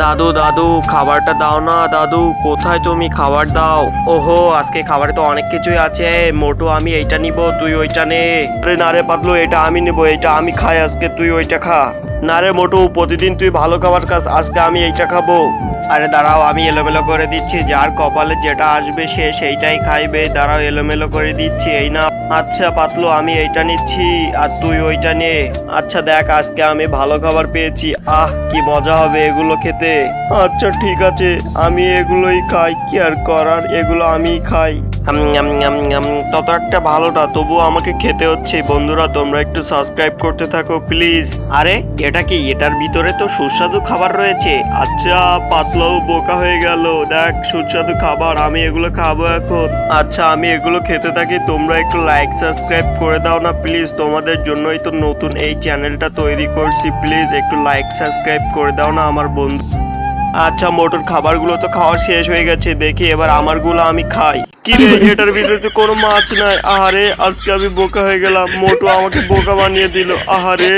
দাদু দাদু খাবারটা দাও না দাদু, কোথায় তুমি? খাবার দাও। ওহো, আজকে খাবারে তো অনেক কিছুই আছে। মোটু আমি এইটা নিব, তুই ওইটা নে। আরে না রে পাতলু, এটা আমি নিব, এটা আমি খাই আজকে, তুই ওইটা খা। না রে মোটু, প্রতিদিন তুই ভালো খাবার খাস, আজকে আমি এইটা খাবো। আরে দাঁড়াও, আমি এলোমেলো করে দিচ্ছি, যার কপালে যেটা আসবে সে সেইটাই খাইবে। দাঁড়াও, এলোমেলো করে দিচ্ছি, এই না। আচ্ছা পাতলু, আমি এইটা নিচ্ছি আর তুই ওইটা নে। আচ্ছা দেখ, আজকে আমি ভালো খাবার পেয়েছি। আহ, কি মজা হবে এগুলো খেতে। আচ্ছা ঠিক আছে, আমি এগুলোই খাই, কি আর করার, এগুলো আমিই খাই। তত একটা ভালো না, তবুও আমাকে খেতে হচ্ছে। বন্ধুরা তোমরা একটু সাবস্ক্রাইব করতে থাকো প্লিজ। আরে এটা কি? এটার ভিতরে তো সুস্বাদু খাবার রয়েছে। আচ্ছা, পাতলাও বোকা হয়ে গেল। দেখ, সুস্বাদু খাবার, আমি এগুলো খাবো এখন। আচ্ছা, আমি এগুলো খেতে থাকি, তোমরা একটু লাইক সাবস্ক্রাইব করে দাও না প্লিজ। তোমাদের জন্যই তো নতুন এই চ্যানেলটা তৈরি করছি, প্লিজ একটু লাইক সাবস্ক্রাইব করে দাও না আমার বন্ধু। আচ্ছা, মোটর খাবারগুলো তো খাওয়া শেষ হয়ে গেছে, দেখি এবার আমারগুলো আমি খাই। কি রে, এটার ভিতরে তো কোনো মাছ নাই। আহারে, আজকে আমি বোকা হয়ে গেলাম, মোটু আমাকে বোকা বানিয়ে দিল। আহারে।